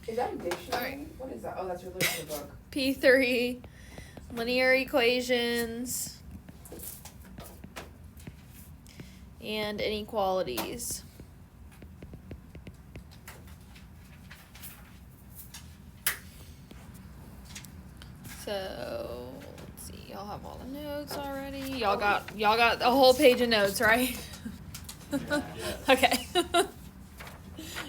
Is that a dictionary? Alright. What is that? Oh, that's your literature book. P3, linear equations, and inequalities. So let's see, y'all have all the notes already. Y'all got a whole page of notes, right? Yeah. Okay.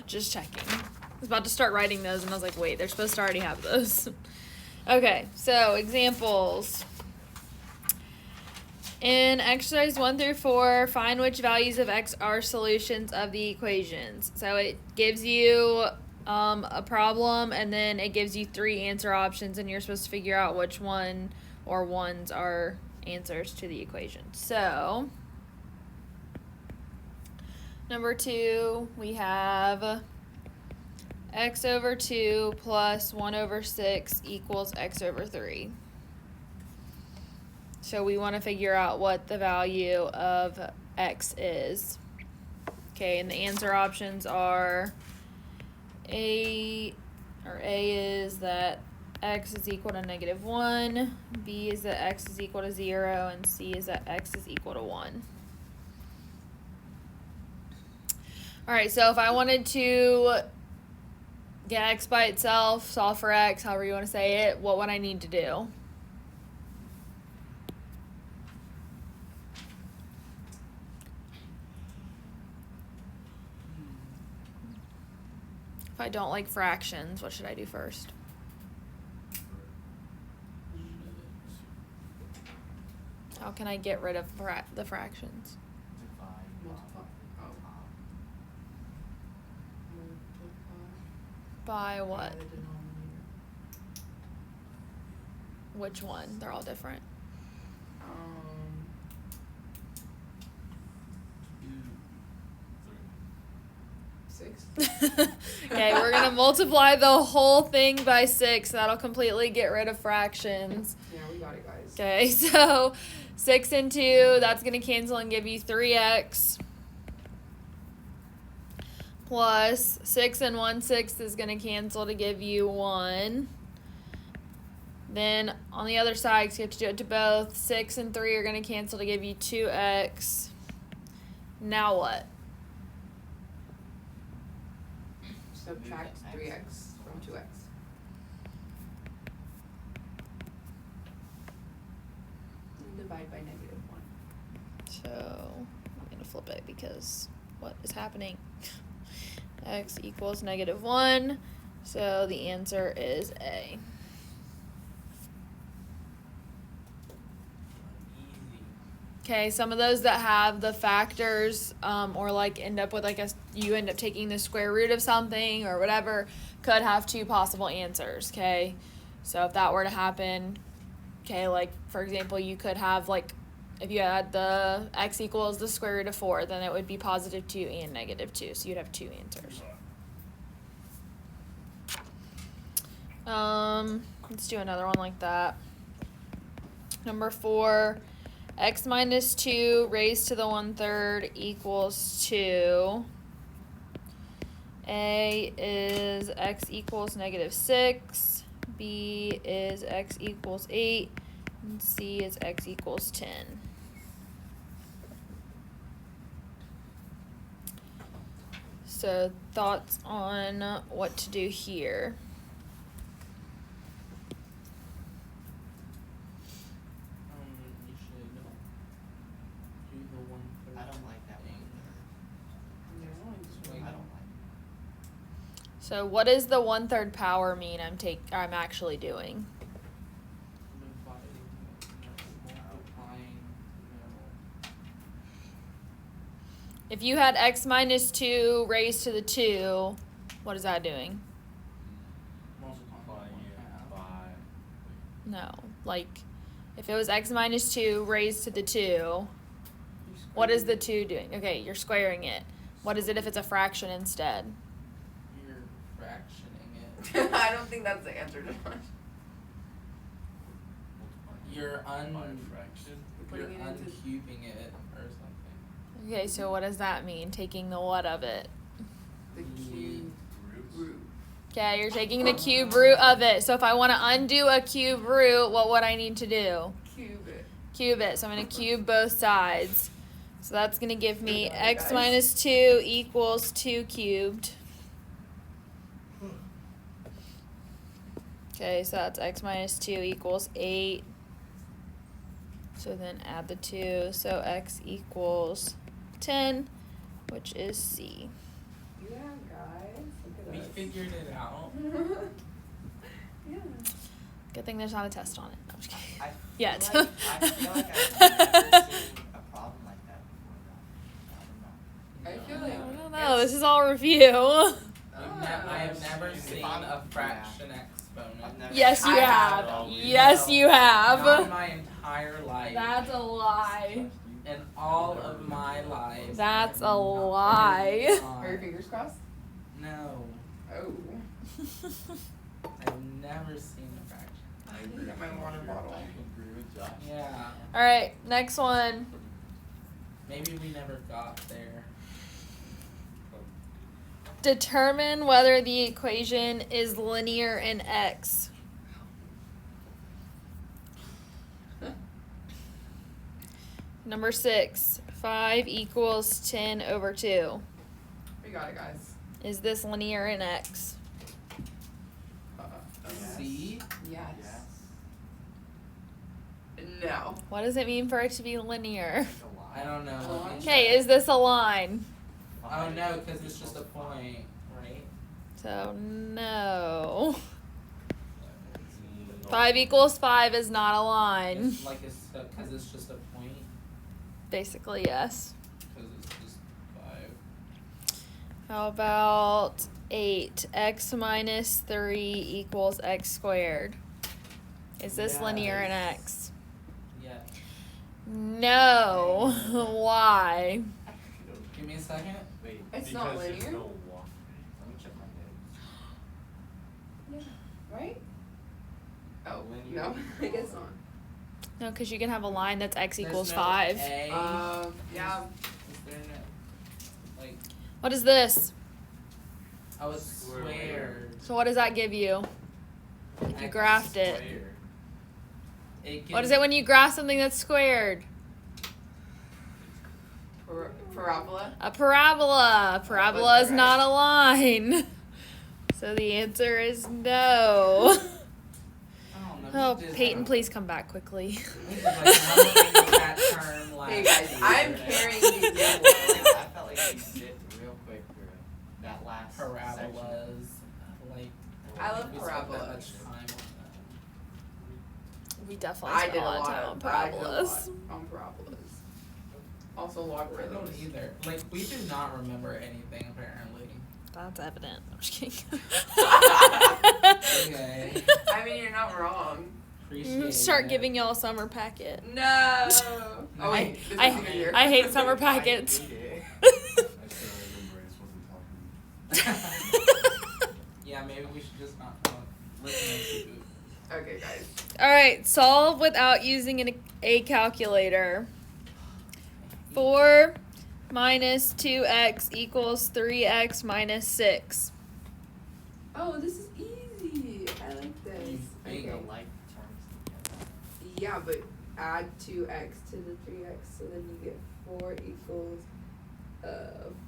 Just checking. I was about to start writing those and I was like, wait, they're supposed to already have those. Okay, so examples. In exercise 1 through 4, find which values of x are solutions of the equations. So it gives you a problem and then it gives you 3 answer options and you're supposed to figure out which one or ones are answers to the equation. So number 2, we have x over 2 plus 1 over 6 equals x over 3. So we want to figure out what the value of x is. Okay, and the answer options are A is that x is equal to -1, B is that x is equal to 0, and C is that x is equal to 1. Alright, so if I wanted to get x by itself, solve for x, however you want to say it, what would I need to do? If I don't like fractions, what should I do first? How can I get rid of the fractions? Multiply. By what? The denominator. Which one? They're all different. 6. Okay, we're gonna multiply the whole thing by 6. That'll completely get rid of fractions. Yeah, we got it, guys. Okay, so 6 and 2, that's gonna cancel and give you 3x. Plus 6 and 1/6 is gonna cancel to give you 1. Then on the other side, so you have to do it to both, 6 and 3 are gonna cancel to give you 2x. Now what? Subtract 3x from 2x. And divide by -1. So I'm gonna flip it because what is happening? X equals -1, so the answer is A. Okay, some of those that have the factors, or like end up with you end up taking the square root of something or whatever, could have 2 possible answers. Okay, so if that were to happen, okay, like for example, you could have if you had the x equals the square root of 4, then it would be +2 and -2, so you'd have 2 answers. Let's do another one like that. Number 4, x minus 2 raised to the 1/3 equals 2. A is x equals -6, B is x equals 8, and C is x equals 10. So thoughts on what to do here? Usually don't do the 1/3. I don't like that one either. I don't like So what does the 1/3 power mean I'm actually doing? Dividing, multiplying, If you had x minus 2 raised to the 2, what is that doing? multiplying it by. No, if it was x minus 2 raised to the 2, what is the 2 doing? Okay, you're squaring it. What is it if it's a fraction instead? You're fractioning it. I don't think that's the answer, Josh. You're fraction. Putting it into- uncubing it or something. Okay, so what does that mean? Taking the what of it? The cube root. Okay, you're taking the cube root of it. So if I want to undo a cube root, what would I need to do? Cube it. Cube it. So I'm going to cube both sides. So that's going to give me Good luck, x guys. minus 2 equals 2 cubed. Okay, so that's x minus 2 equals 8. So then add the 2. So x equals 10, which is C. Yeah, guys. Look We at us. figured it out. Yeah. Good thing there's not a test on it. No, I'm just kidding. I Yet. feel like I've never seen a problem like that before, though. I don't know. I feel I like don't know. This is all review. I have never If seen I'm- a fraction exponent. I've never Yes, you I have. have. Yes, you Not in have. my entire life. That's a lie. In all of my life. That's I have a not- lie. Are your fingers crossed? No. Oh. I've never seen a fraction. I agree. Got my water bottle. I agree with Josh. Yeah. All right, next one. Maybe we never got there. Determine whether the equation is linear in x. Number 6, 5 equals 10 over 2. We got it, guys. Is this linear in x? Yes. See? Yes. Yes. No. What does it mean for it to be linear? It's a lie. I don't know. Let me Okay, check. is this a line? Oh no, because it's just a point, right? So, no. 5 equals 5 is not a line. It's like it's because it's just a point. Basically, yes. Because it's just 5. How about 8? X minus 3 equals x squared. Is this linear in x? Yeah. No. Why? Give me a second. Wait, It's not Because there's linear? no walk. let me check my notes. Right? Oh, Linear. no. I guess not. No, because you can have a line that's x There's equals no 5. A. Yeah. Is there no like? What is this? Oh, it's squared. So what does that give you? If you graphed it. Squared. What is it when you graph something that's squared? Parabola? A parabola. A parabola is not a line. So the answer is no. I don't know. Oh, we did Peyton, have- please come back quickly. We did like nothing with that term last Hey guys, year. I'm carrying these Yeah, examples. I felt like we zipped real quick through that last section. Parabolas. Like. I love we spent that parabolas. much time on We definitely I spent did a lot of time on I did a parabolas. lot on parabolas. Also that. I don't logarithms. either. Like we do not remember anything apparently. That's evident. I'm just kidding. Okay. I mean, you're not wrong. Appreciate Start it. giving y'all a summer packet. No. Oh wait, this is I- the year. I hate summer packets. I hate it. I still remember I just wasn't talking. Yeah, maybe we should just not listen to. Okay, guys. All right, solve without using a calculator. 4 minus 2x equals 3x minus 6. Oh, this is easy. I like this. You big Okay. The like terms together. Yeah, but add 2x to the 3x, so then you get 4 equals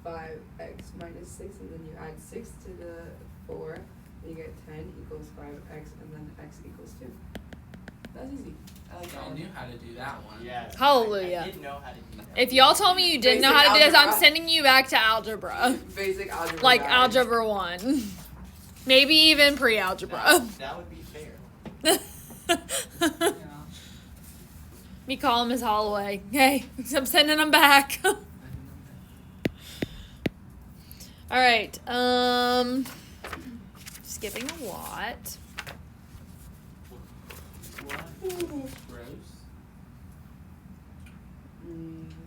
5x minus 6, and then you add 6 to the 4, then you get 10 equals 5x, and then x equals 2. That's easy. I like that Y'all one. knew how to do that one. Yes. Hallelujah. I did know how to do that. If y'all told me you didn't know how to do this, I'm Basic sending you back to algebra. Basic algebra. Like guys. algebra 1. Maybe even pre-algebra. That would be fair. Yeah. Me call him Miss Holloway. Hey, I'm sending him back. All right. Skipping a lot. Gross.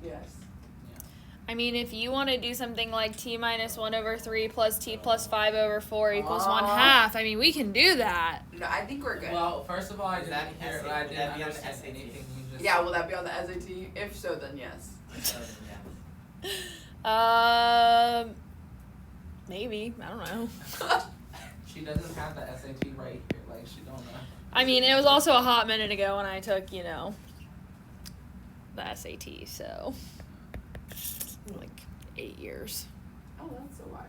Yes. I mean, if you want to do something like t minus 1 over 3 plus t plus 5 over 4 equals 1/2, I mean, we can do that. No, I think we're good. Well, first of all, I Is didn't that hear. SAT? I Would didn't that be on the understand SAT? anything you just. Yeah, will that be on the SAT? If so, then yes. Yeah. Maybe. I don't know. She doesn't have the SAT right here. Like, she don't know. I mean, it was also a hot minute ago when I took, the SAT, so like 8 years. Oh, that's a while.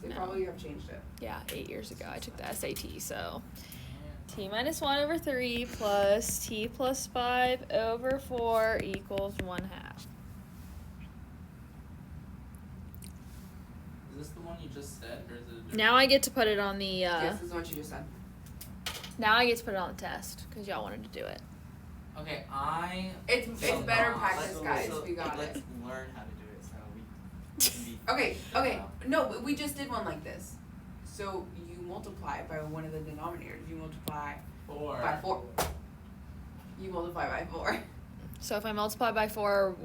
They No. probably have changed it. Yeah, 8 years ago I took the SAT, so t minus 1 over 3 plus t plus 5 over 4 equals 1/2. Is this the one you just said, or is it a different Now I get to put it on the, Yes, this is what you just said. now I get to put it on the test, because y'all wanted to do it. Okay, It's So better not. practice, guys. We got let's it. learn how to do it so we can be. Okay. No, but we just did one like this. So you multiply by one of the denominators. You multiply 4. by 4. You multiply by 4. So if I multiply by 4,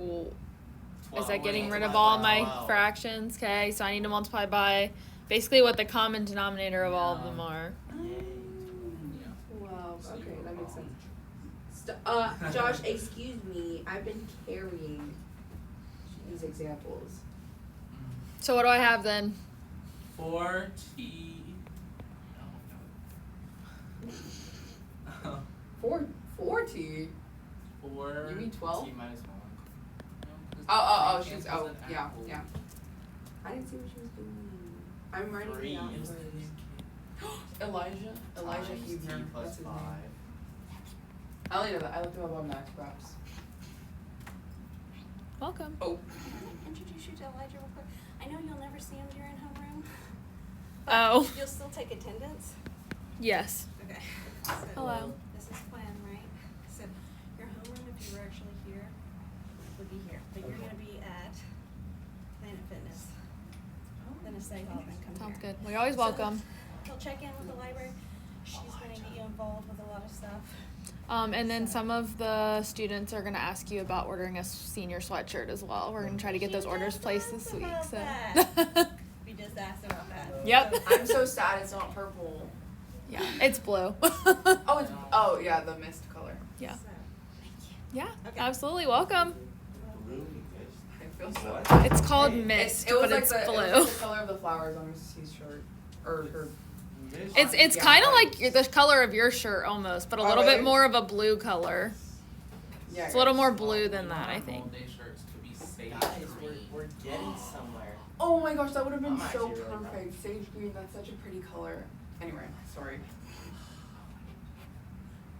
is that getting rid of multiply all by my 12. fractions? Okay, so I need to multiply by basically what the common denominator of all of them are. Yeah. Wow. So Okay, you were that makes wrong. sense. Josh, excuse me. I've been carrying these examples. So what do I have then? 4t. 4T. 4. You mean 12? T minus 1. Oh, she's, yeah. I didn't see what she was doing. I'm writing it 3 out is first. the new Elijah times Huebner. T plus That's his 5. name. I only know that. I looked him up on Max Props. Welcome. Oh. Introduce you to Elijah real quick. I know you'll never see him during homeroom. Oh. You'll still take attendance? Yes. Okay. So, Hello. This is Quinn, right? So your homeroom, if you were actually here, would be here. But you're gonna be at Planet Fitness. Then a study hall, then come Sounds here. good. We always So, welcome. He'll check in with the library. She's gonna get you involved with a lot of stuff. And then some of the students are gonna ask you about ordering a senior sweatshirt as well. We're gonna try to get those orders placed this week. So. We just asked about that. Yep. So, I'm so sad it's not purple. Yeah, it's blue. Oh yeah, the mist color. Yeah. so, Yeah, Okay. absolutely welcome. I feel so What? bad. It's called It mist, was but like it's the, blue. It was like the color of the flowers on Mrs. shirt. Or her. It's Yeah. kind of like the color of your shirt almost, but a Oh, little really? bit more of a blue color. Yeah. It's a little more blue than that, I All think. day shirts to be safe. Guys, we're getting somewhere. Oh my gosh, that would have been I'm so actually really proud. perfect. Sage green, that's such a pretty color. Anyway, sorry.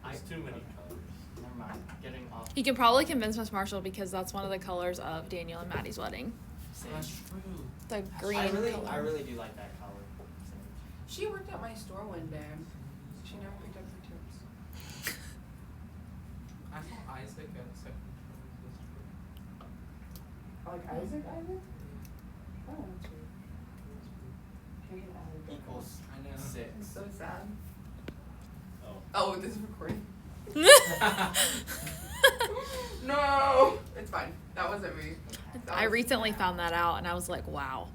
There's too many colors. Never mind. Getting off. You can probably convince Miss Marshall because that's one of the colors of Daniel and Maddie's wedding. That's true. The green I really color. do like that color. She worked at my store one day. She never picked up her tips. I saw Isaac at second. Like Isaac? Oh, that's weird. Hanging out. Equals I know. 6. I'm so sad. Oh. Oh, this is recording. No! It's fine. That wasn't me. That I was- recently found that out and I was like, wow.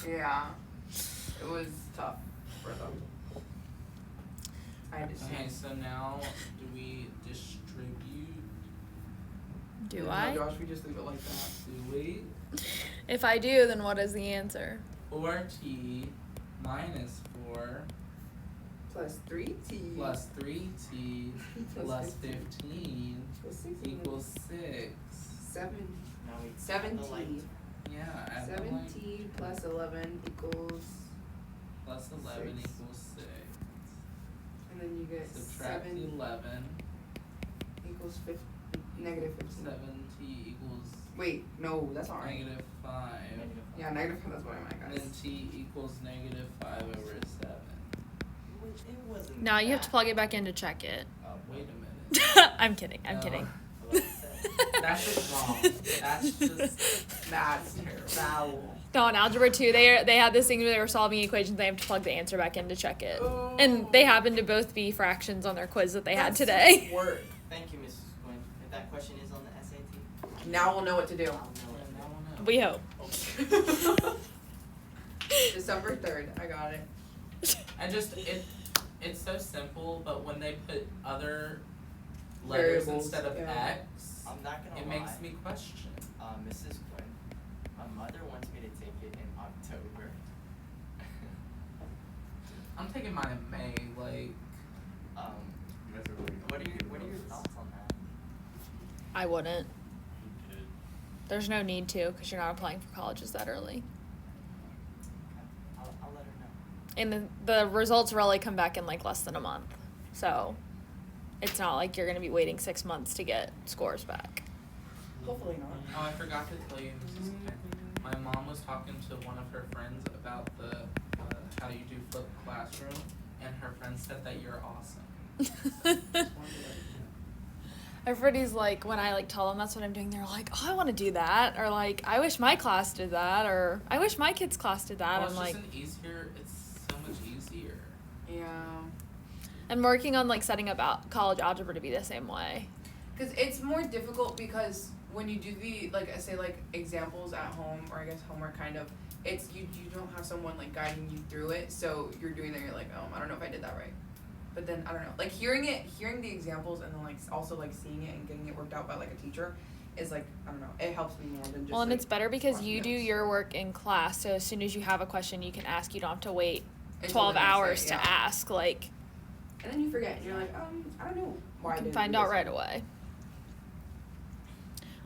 Yeah. It was tough for them. I had to Okay, so now do we distribute? Do No, I? Josh, we just leave it like that. Do we? If I do, then what is the answer? 4t minus 4 Plus 3t. plus 3t plus 15 Plus 6 equals 6. 7. Now we 7t. Yeah, add the line. 7t plus 11 equals. Plus 11 6. equals 6. And then you get Subtract 7 11. equals negative 15. 7t equals Wait, no, that's not right. negative 5. Yeah, negative 5, that's what I meant, And guys. then t equals negative 5 over 7. It wasn't. Now you have that. to plug it back in to check it. Wait a minute. I'm kidding. I'm No. kidding. That's just wrong. That's just That's terrible. foul. No, in Algebra 2, they had this thing where they were solving equations. They have to plug the answer back in to check it. And they happen to both be fractions on their quiz that they had That's today. Work. Thank you, Mrs. Quinn. If that question is on the SAT, Now we'll know what to do. I'll know it. We hope. December 3rd, I got it. It's so simple, but when they put other Variables, letters instead of yeah. X, I'm not gonna it lie. makes me question. Mrs. Quinn, my mother wants me to take it in October. I'm taking mine in May. Like, You guys are really what are your thoughts on that? I wouldn't. good. There's no need to because you're not applying for colleges that early. Okay. I'll let her know. And the results really come back in like less than a month. So it's not like you're going to be waiting 6 months to get scores back. Hopefully not. oh, I forgot to tell you. This is okay. My mom was talking to one of her friends about the how you do flipped classroom, and her friend said that you're awesome. Everybody's like, when I like tell them that's what I'm doing, they're like, oh, I want to do that. Or like, I wish my class did that. Or I wish my kid's class did that. Well, I'm it's like, just it's so much easier. Yeah. I'm working on like setting up college algebra to be the same way. Because it's more difficult because when you do the, like, I say, like, examples at home, or I guess homework kind of, it's, you don't have someone, like, guiding you through it, so you're doing that, you're like, I don't know if I did that right. But then, I don't know, like, hearing the examples and then, like, also, like, seeing it and getting it worked out by, like, a teacher is, like, I don't know, it helps me more than just, Well, and like, it's better because watching you do notes. your work in class. So as soon as you have a question, you can ask. You don't have to wait Until 12 the next day, hours to yeah. ask. Like, And then you forget, and you're like, I don't know why I you can didn't find do out this. right away.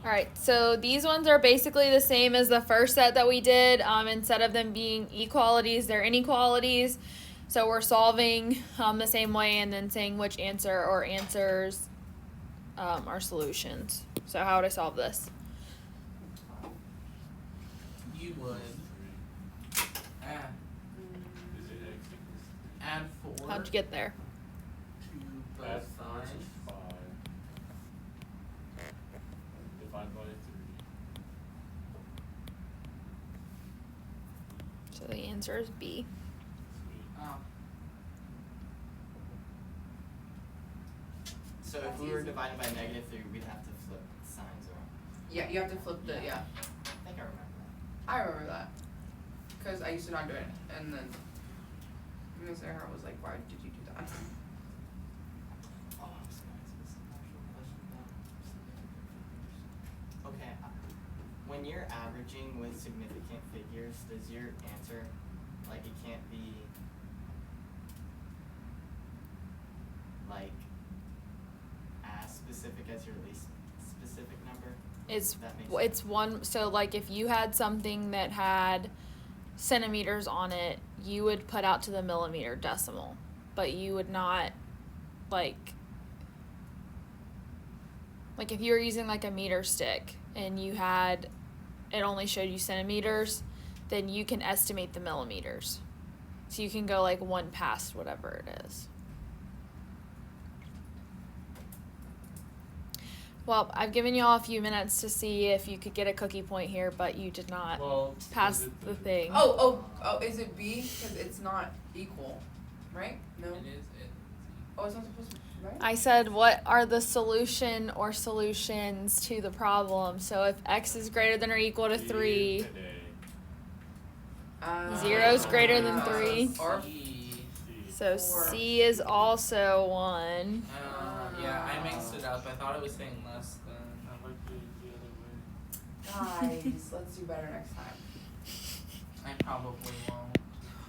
All right, so these ones are basically the same as the first set that we did. Instead of them being equalities, they're inequalities. So we're solving the same way and then saying which answer or answers are solutions. So how would I solve this? You would add Is it X equals add 4 How'd you get there? to Add both 4 sides. is 5. Divide by 3. So the answer is B. Sweet. Oh. So if That's we were easy. divided by -3, we'd have to flip signs around. Yeah, you have to flip the, yeah. I think I remember that. I remember that. Because I used to not do it, and then Miss Earhart was like, why did you do that? Oh, I was gonna ask this actual question about significant figures. Okay, when you're averaging with significant figures, does your answer, like, it can't be, like, as specific as your least specific number? It's That makes sense. it's one. So like if you had something that had centimeters on it, you would put out to the millimeter decimal, but you would not like if you were using like a meter stick and you had it only showed you centimeters, then you can estimate the millimeters. So you can go like one past whatever it is. Well, I've given you all a few minutes to see if you could get a cookie point here, but you did not Well, pass is it the thing. Oh, is it B? Because it's not equal, right? No. It is. Oh, it's not supposed to be, right? I said, what are the solution or solutions to the problem? So if x is greater than or equal to 3, Zero's greater than 3. Or C. so 4. C is also 1. Yeah, I mixed it up. I thought it was saying less than. I like the other way. guys, let's do better next time. I probably won't.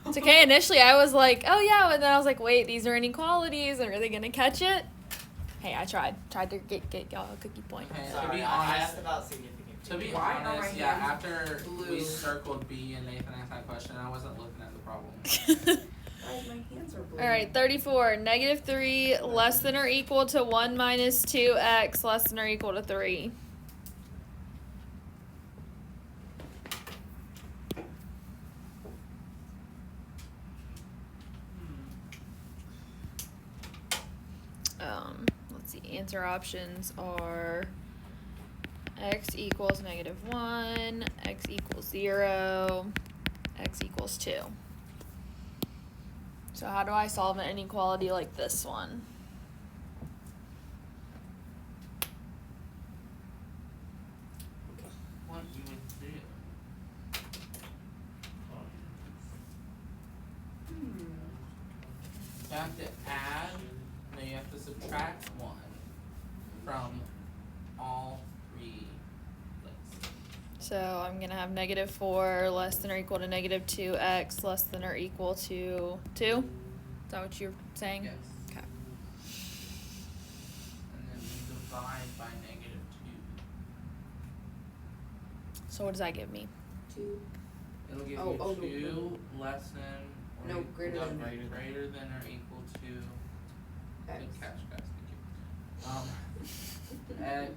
It's okay. Initially, I was like, oh yeah, and then I was like, wait, these are inequalities. Are they gonna catch it? Hey, I tried to get y'all a cookie point. Okay, to Sorry, be I honest, asked about significant To be figures. Why are honest, my yeah, hands after we blue? circled B and Nathan asked that question, I wasn't looking at the problem. Guys, my hands are blue. All right, 34. -3 less than or equal to 1 minus 2x less than or equal to 3. Let's see. Answer options are x equals -1, x equals 0, x equals 2. So how do I solve an inequality like this one? What you would do? You have to add, no, you have to subtract 1 from all 3 lists. So I'm gonna have -4 less than or equal to -2x less than or equal to 2. that what you're saying? Yes. Okay. And then we divide by -2. So what does that give me? 2. It'll give Oh, oh, you no, 2 less than or No, equal greater to than. greater than or equal to X. good catch, guys, thank you. X,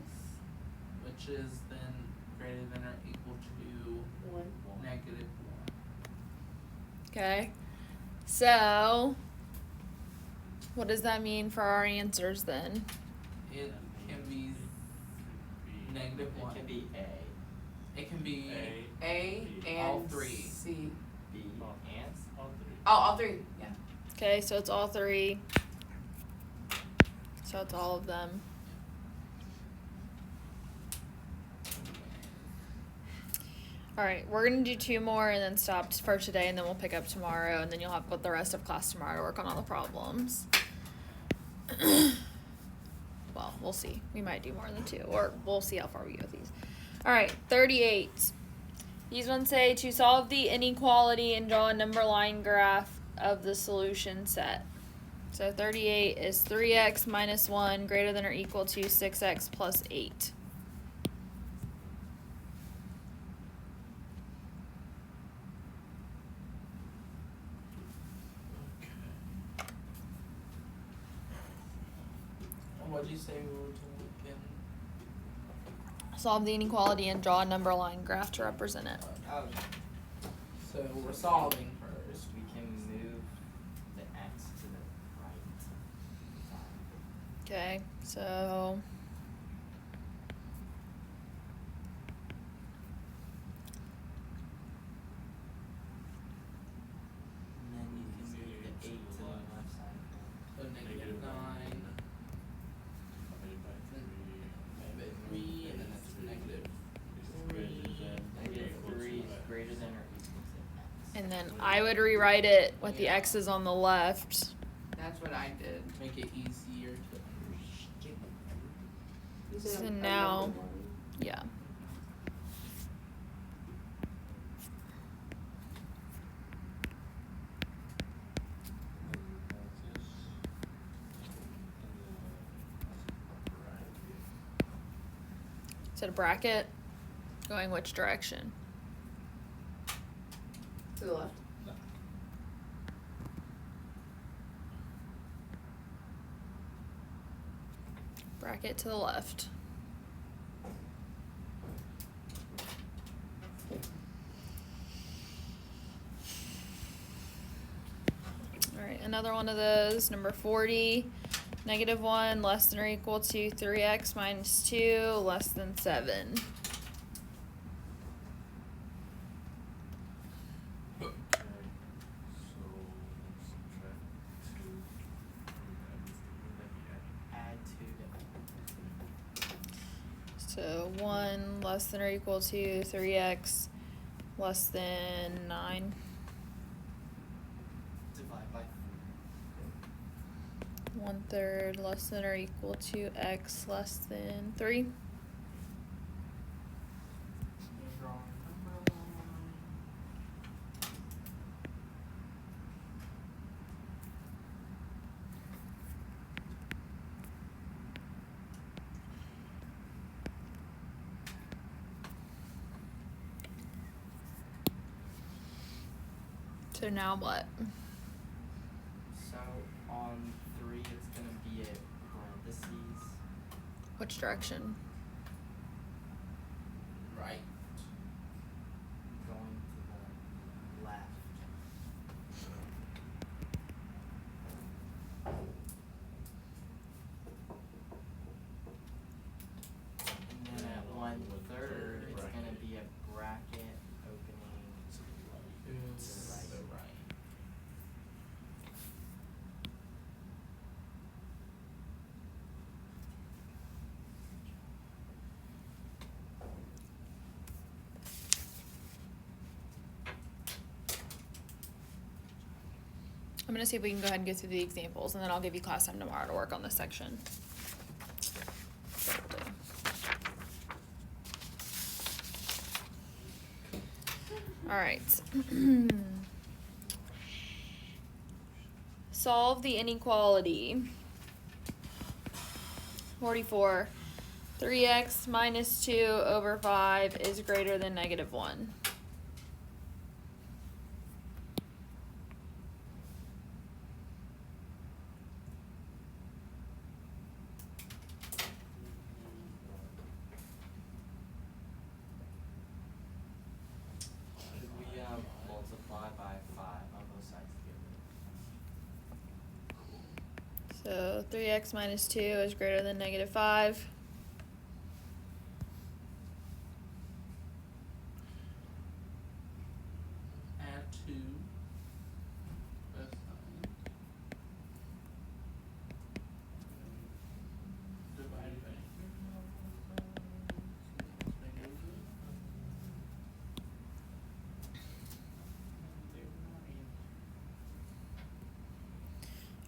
which is then greater than or equal to 1. -1. Okay. So what does that mean for our answers then? It can be -1. It can be A, It can be A and All three. C. B, and Oh, all 3. Yeah. Okay, so it's all 3. So it's all of them. Alright, we're gonna do 2 more and then stop for today, and then we'll pick up tomorrow, and then you'll have the rest of class tomorrow to work on all the problems. Well, we'll see. We might do more than 2, or we'll see how far we go with these. Alright, 38. These ones say to solve the inequality and draw a number line graph of the solution set. So 38 is 3x minus 1 greater than or equal to 6x plus 8. What'd you say we were to look in? Solve the inequality and draw a number line graph to represent it. Oh, So we're solving first. we can move the X to the right. Okay, so And then you can move the 8 to the left side. So -9 divided by 3, and then it's -3. -3 is greater than or equal to X. and then I would rewrite it with the x's on the left. That's what I did. Make it easier to understand. So now, yeah. Is it a bracket? Going which direction? To the left. Bracket to the left. Alright, another one of those, number 40. -1 less than or equal to 3x minus 2 less than 7. Add 2 to So 1 less than or equal to 3x less than 9. divide by 1/3 less than or equal to x less than 3. You're drawing a number line. So now what? So on 3, it's gonna be a parentheses. Which direction? Right. Going to the left. And then at 1/3, it's gonna be a bracket opening. To the right. I'm gonna see if we can go ahead and go through the examples, and then I'll give you class time tomorrow to work on this section. Alright. solve the inequality. 44. 3x minus 2 over 5 is greater than negative 1. Should we multiply by 5 on both sides together? So 3x minus 2 is greater than negative 5. Add 2. Both sides. Divide by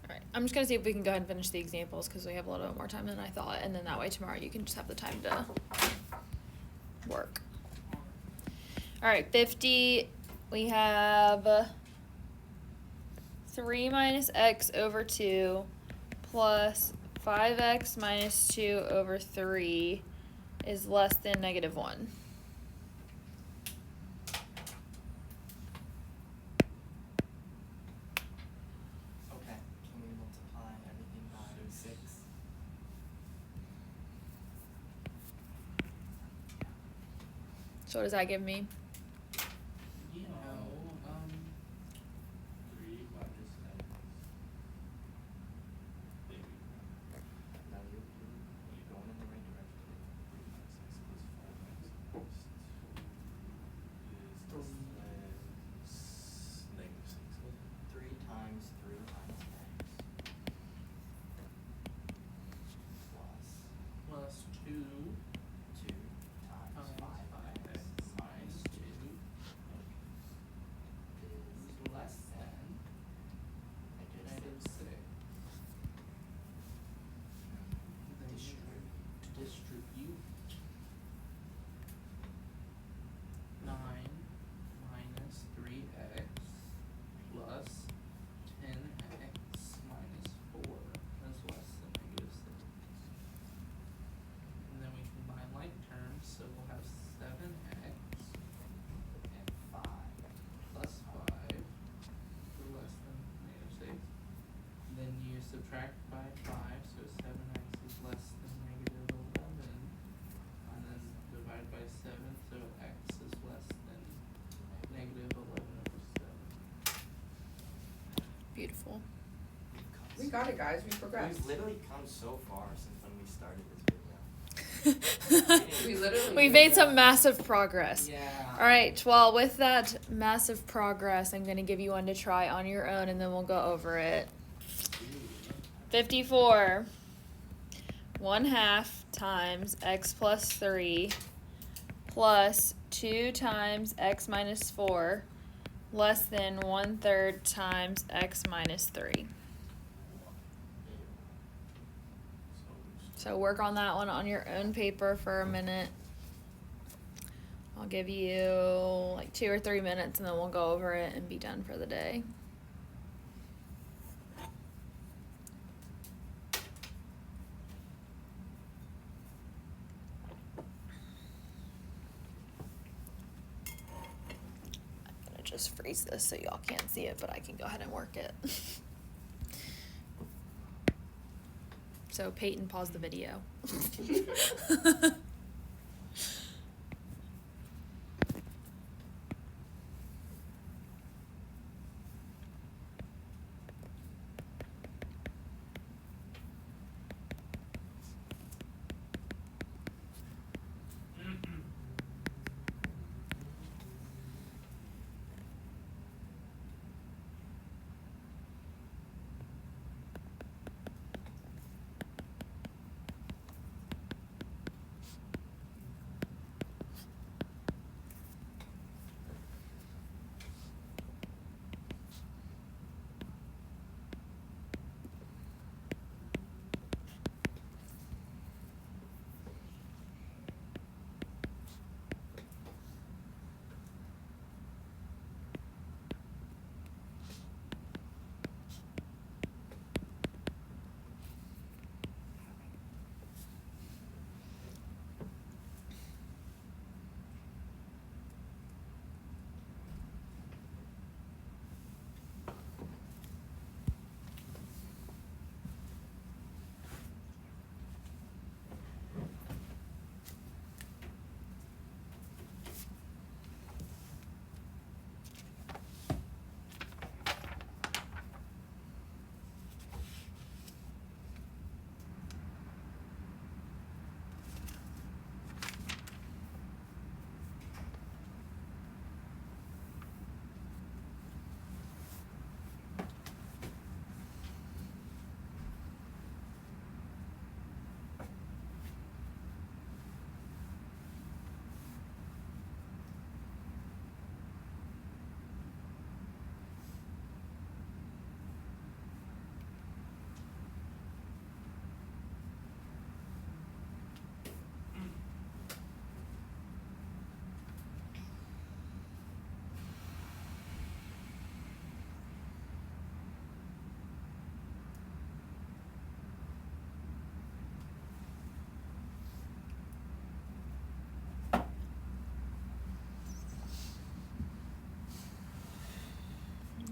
Alright, I'm just gonna see if we can go ahead and finish the examples because we have a little bit more time than I thought, and then that way tomorrow you can just have the time to work. Alright, 50, we have 3 minus x over 2 plus 5x minus 2 over 3 is less than negative 1. Okay. Can we multiply everything by 6? So what does that give me? You know, 3 minus x. Maybe. No, you're going in the right direction. 3 minus x plus 5x plus 2 is negative 6. 3 times 3 minus x plus 2 2 times times 5x 5x minus 2 is less than negative 6. Then you distribute 9 minus 3x plus 10x minus 4 is less than negative 6. And then we combine like terms, so we'll have 7x and 5. plus 5 is less than negative 6. Then you subtract by 5, so 7x is less than negative 11. And then divide by 7, so x is less than negative 11 over 7. Beautiful. We got it, guys. We progressed. We've literally come so far since when we started this video. We literally We've did made that. some massive progress. Yeah. Alright, well, with that massive progress, I'm going to give you one to try on your own and then we'll go over it. 54. 1/2 times x plus 3 plus 2 times x minus 4 less than 1/3 times x minus 3. So work on that one on your own paper for a minute. I'll give you like 2 or 3 minutes and then we'll go over it and be done for the day. I'm gonna just freeze this so y'all can't see it, but I can go ahead and work it. So Peyton, pause the video.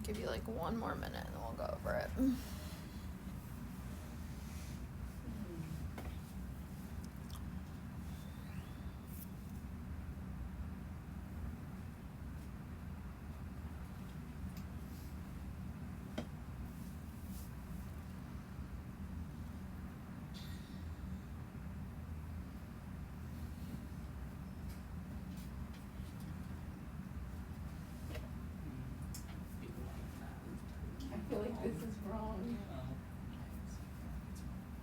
Give you like 1 more minute and then we'll go over it. I feel like this is wrong.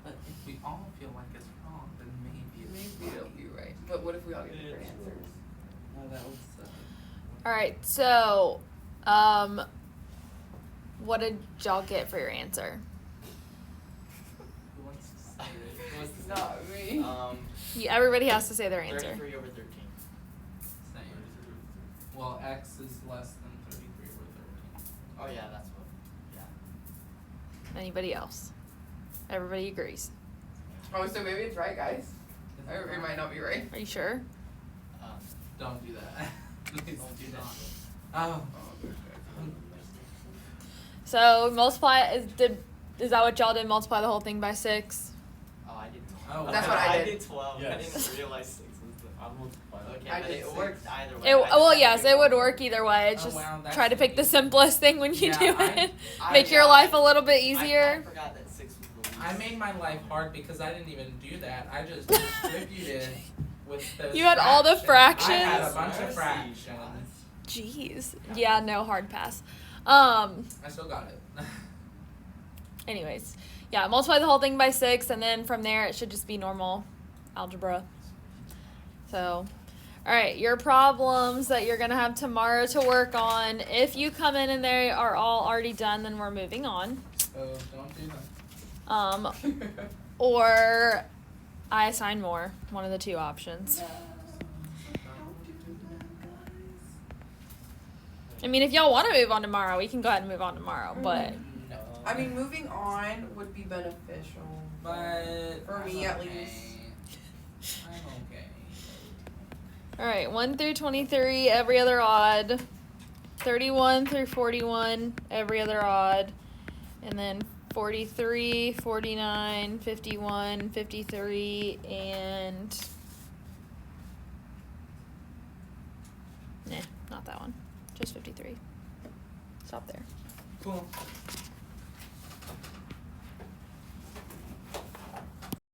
But if we all feel like it's wrong, then maybe it's Maybe it'll be right. But what if we all get different answers? No, that was Alright, so what did y'all get for your answer? who wants to say it? Who wants to It's say not me. Everybody has to say their answer. 33 over 13. Same. Well, x is less than 33 over 13. Oh yeah, that's what. Yeah. Anybody else? Everybody agrees. Oh, so maybe it's right, guys. Is Or it might not be right. Are you sure? Don't do that. Please Don't do that. Oh. So multiply is that what y'all did? Multiply the whole thing by 6? Oh, I did 12. Oh, That's what I did. I did 12. I Yes. didn't realize 6 was the. I'll multiply that. Okay, I but did it 6. worked either way. It, I just well, had to yes, do it would one. work either way. It's Oh, just wow, that's try to pick the easy. simplest thing when you Yeah, do I- it. I- Make your yeah, life I- a little bit I easier. forgot that 6 was the least. I made my life hard because I didn't even do that. I just distributed with those You had all the I had a fractions? bunch of Mercy. fractions. Jeez. Yeah, no, hard pass. I still got it. Anyways, yeah, multiply the whole thing by 6, and then from there it should just be normal algebra. So, all right, your problems that you're gonna have tomorrow to work on. If you come in and they are all already done, then we're moving on. So don't do that. Or I assign more. One of the 2 options. I mean, if y'all want to move on tomorrow, we can go ahead and move on tomorrow. But No. I mean, moving on would be beneficial. But For I'm me, at okay. least. I'm okay. all right, 1 through 23, every other odd. 31 through 41, every other odd. And then 43, 49, 51, 53, and nah, not that one. Just 53. Stop there. Cool.